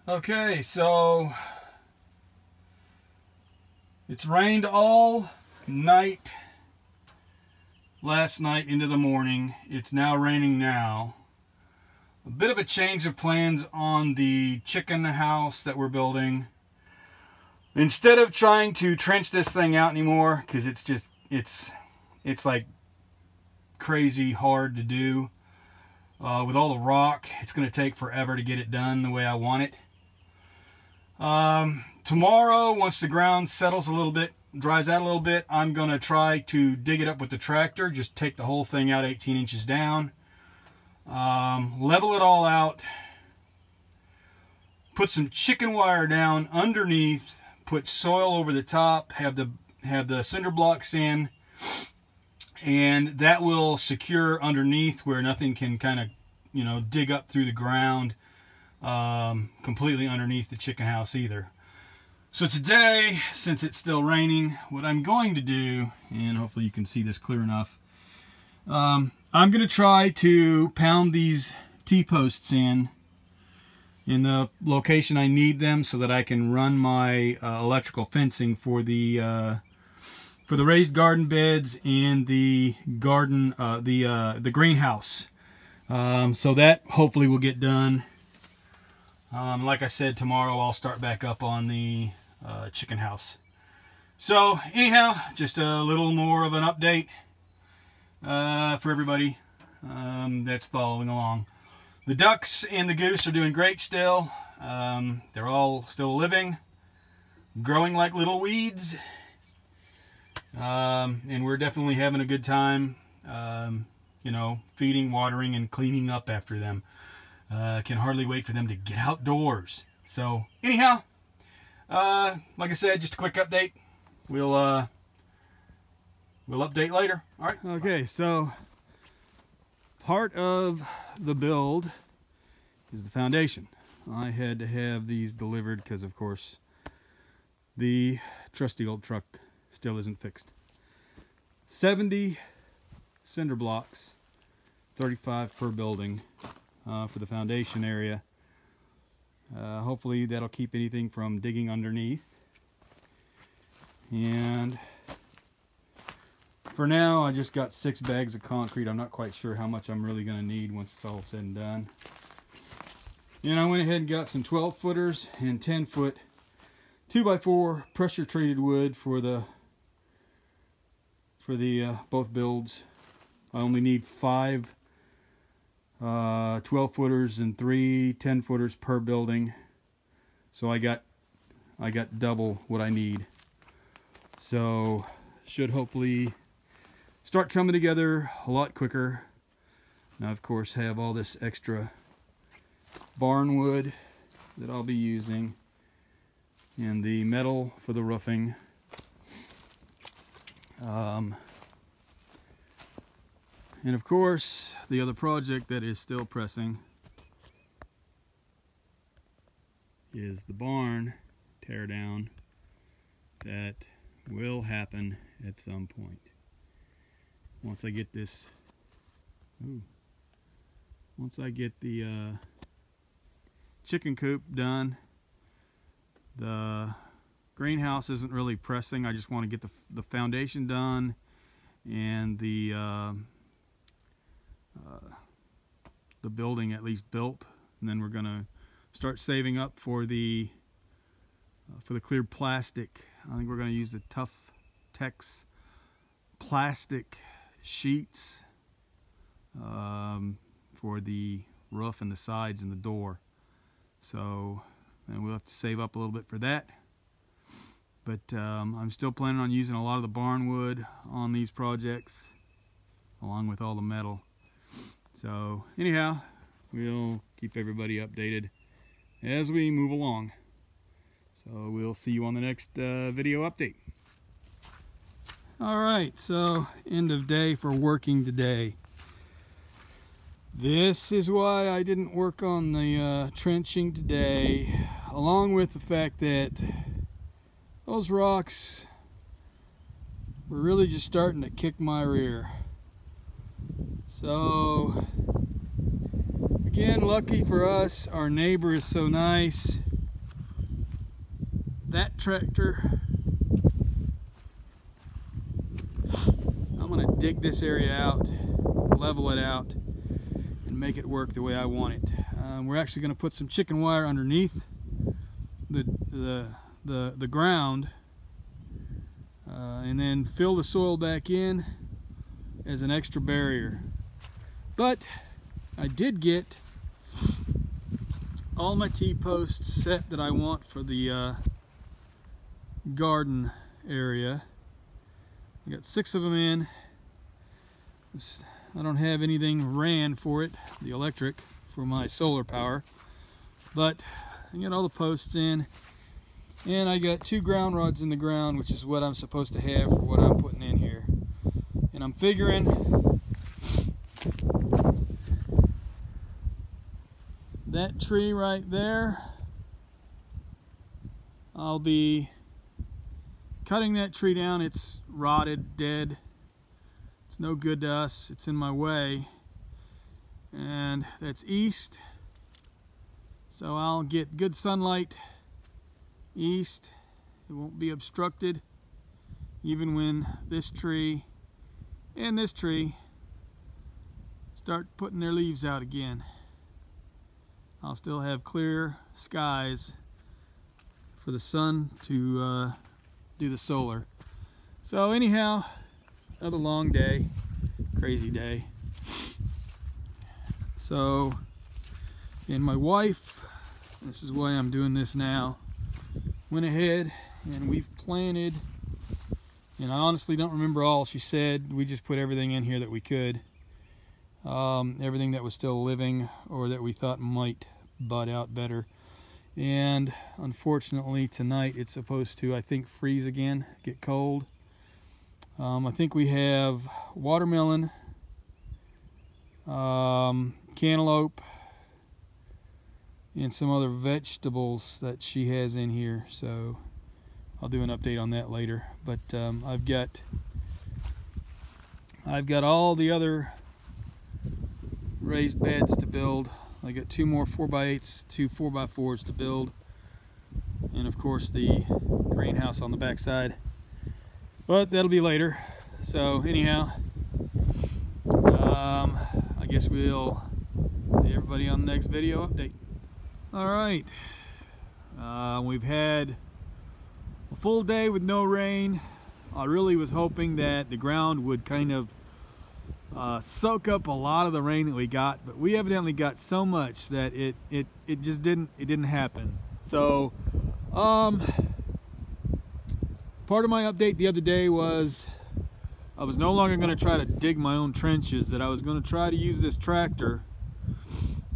Okay, so it's rained all night last night into the morning. It's now raining now. A bit of a change of plans on the chicken house that we're building. Instead of trying to trench this thing out anymore, because it's like crazy hard to do. With all the rock, it's going to take forever to get it done the way I want it. Tomorrow, once the ground settles a little bit, dries out a little bit, I'm going to try to dig it up with the tractor. Just take the whole thing out 18 inches down. Level it all out. Put some chicken wire down underneath. Put soil over the top. Have the cinder blocks in. And that will secure underneath where nothing can kind of, you know, dig up through the ground. Completely underneath the chicken house either. So today, since it's still raining, what I'm going to do, and hopefully you can see this clear enough, I'm going to try to pound these T-posts in the location I need them so that I can run my electrical fencing for the raised garden beds and the garden, the greenhouse. So that hopefully will get done. Like I said, tomorrow I'll start back up on the chicken house. So anyhow, just a little more of an update for everybody that's following along. The ducks and the goose are doing great still. They're all still living, growing like little weeds, and we're definitely having a good time, you know, feeding, watering, and cleaning up after them. Can hardly wait for them to get outdoors. So anyhow, like I said, just a quick update. We'll update later. All right. Okay, so part of the build is the foundation. I had to have these delivered because, of course, the trusty old truck still isn't fixed. 70 cinder blocks, 35 per building. For the foundation area. Hopefully that'll keep anything from digging underneath. And for now I just got 6 bags of concrete. I'm not quite sure how much I'm really going to need once it's all said and done. And I went ahead and got some 12 footers and 10 foot 2x4 pressure treated wood for the both builds. I only need 5 12 footers and 3 10 footers per building, so I got double what I need. So should hopefully start coming together a lot quicker. Now of course have all this extra barn wood that I'll be using, and the metal for the roofing. And of course, the other project that is still pressing is the barn tear down. That will happen at some point. Once I get this, once I get the chicken coop done, the greenhouse isn't really pressing. I just want to get the foundation done and the building at least built, and then we're gonna start saving up for the clear plastic. I think we're gonna use the Tough Tex plastic sheets for the roof and the sides and the door. So, and we'll have to save up a little bit for that. But I'm still planning on using a lot of the barn wood on these projects, along with all the metal. So anyhow, we'll keep everybody updated as we move along. So we'll see you on the next video update. Alright, so end of day for working today. This is why I didn't work on the trenching today, along with the fact that those rocks were really just starting to kick my rear. So again, lucky for us, our neighbor is so nice. That tractor, I'm gonna dig this area out, level it out, and make it work the way I want it. We're actually gonna put some chicken wire underneath the ground, and then fill the soil back in as an extra barrier. But I did get all my T-posts set that I want for the garden area. I got 6 of them in. I don't have anything ran for it, the electric, for my solar power, but I got all the posts in, and I got 2 ground rods in the ground, which is what I'm supposed to have for what I'm putting in here. And I'm figuring that tree right there, I'll be cutting that tree down. It's rotted, dead. It's no good to us. It's in my way. And that's east. So I'll get good sunlight east. It won't be obstructed, even when this tree and this tree start putting their leaves out again. I'll still have clear skies for the sun to do the solar. So anyhow, another long day, crazy day. So, and my wife, this is why I'm doing this now, went ahead and we've planted, and I honestly don't remember all she said. We just put everything in here that we could. Everything that was still living or that we thought might bud out better. And unfortunately tonight it's supposed to, I think, freeze again, get cold. I think we have watermelon, cantaloupe, and some other vegetables that she has in here, so I'll do an update on that later. But I've got all the other raised beds to build. I got 2 more 4x8s, 2 4x4s to build, and of course the greenhouse on the back side, but that'll be later. So anyhow, I guess we'll see everybody on the next video update. All right, we've had a full day with no rain. I really was hoping that the ground would kind of soak up a lot of the rain that we got, but we evidently got so much that it just didn't happen. So part of my update the other day was I was no longer going to try to dig my own trenches, that I was going to try to use this tractor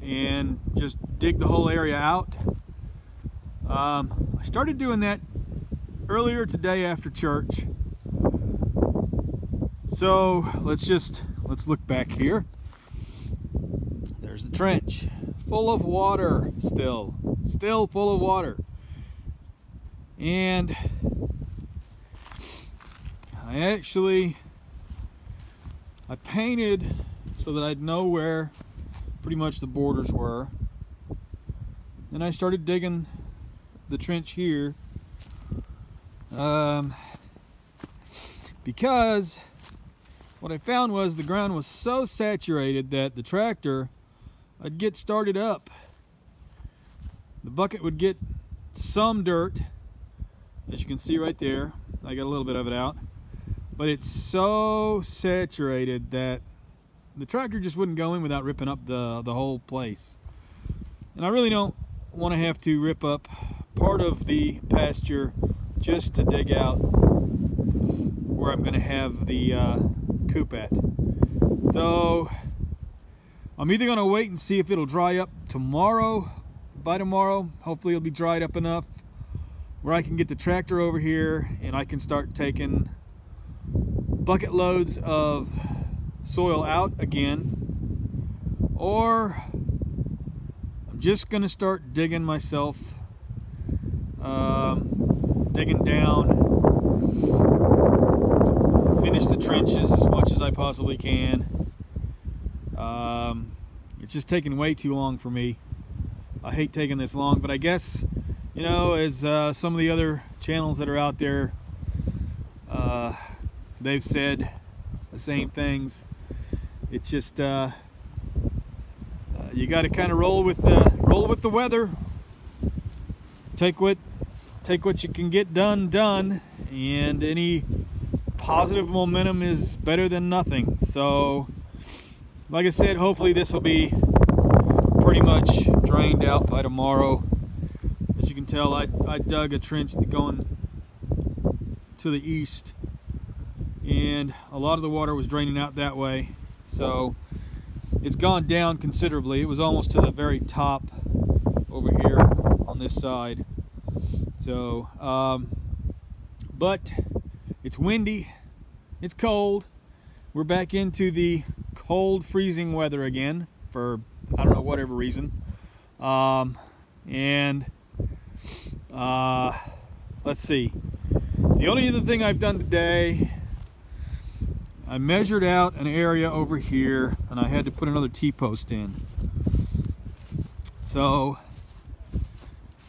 and just dig the whole area out. I started doing that earlier today after church. So let's look back here. There's the trench, full of water, still full of water. And I painted so that I'd know where pretty much the borders were. Then I started digging the trench here, because what I found was the ground was so saturated that the tractor, I'd get started up, the bucket would get some dirt, as you can see right there. I got a little bit of it out, but it's so saturated that the tractor just wouldn't go in without ripping up the whole place. And I really don't want to have to rip up part of the pasture just to dig out where I'm going to have the coop at. So I'm either going to wait and see if it'll dry up tomorrow. By tomorrow, hopefully it'll be dried up enough where I can get the tractor over here and I can start taking bucket loads of soil out again, or I'm just going to start digging myself, digging down, finish the trenches as much as I possibly can, It's just taking way too long for me. I hate taking this long, but I guess, you know, as some of the other channels that are out there, they've said the same things. It's just you got to kind of roll with the weather. Take what you can get done, and any positive momentum is better than nothing. So, like I said, hopefully this will be pretty much drained out by tomorrow. As you can tell, I dug a trench going to the east, and a lot of the water was draining out that way. So it's gone down considerably. It was almost to the very top over here on this side. So, but it's windy, it's cold. We're back into the cold, freezing weather again for, I don't know, whatever reason. Let's see. The only other thing I've done today, I measured out an area over here, and I had to put another T-post in. So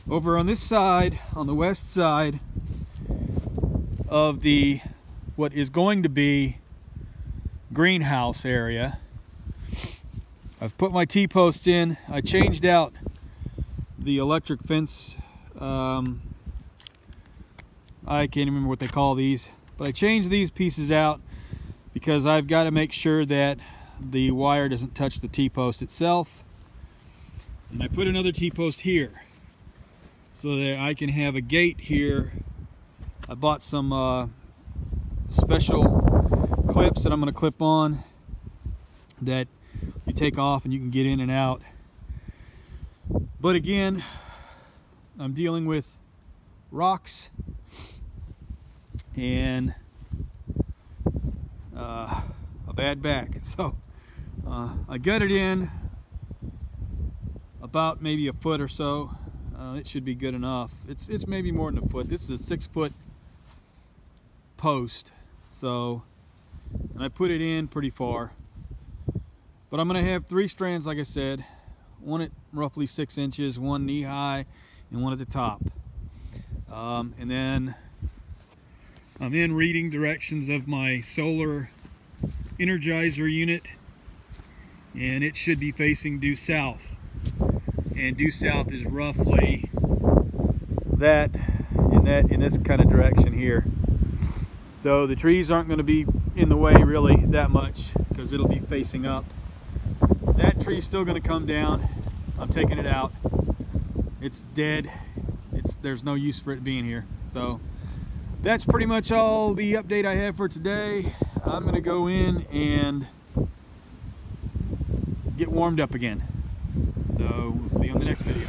over on this side, on the west side of the what is going to be greenhouse area, I've put my T-post in. I changed out the electric fence. I can't remember what they call these, but I changed these pieces out because I've got to make sure that the wire doesn't touch the T-post itself. And I put another T-post here so that I can have a gate here. I bought some special clips that I'm going to clip on that you take off and you can get in and out. But again, I'm dealing with rocks and a bad back. So I got it in about maybe a foot or so. It should be good enough. It's maybe more than a foot. This is a 6-foot post. So, and I put it in pretty far. But I'm going to have 3 strands, like I said. One at roughly 6 inches, one knee high, and one at the top. And then I'm in reading directions of my solar energizer unit, and it should be facing due south. And due south is roughly that in this kind of direction here. So the trees aren't going to be in the way really that much because it'll be facing up. That tree's still going to come down. I'm taking it out. It's dead. There's no use for it being here. So that's pretty much all the update I have for today. I'm going to go in and get warmed up again. So we'll see you on the next video.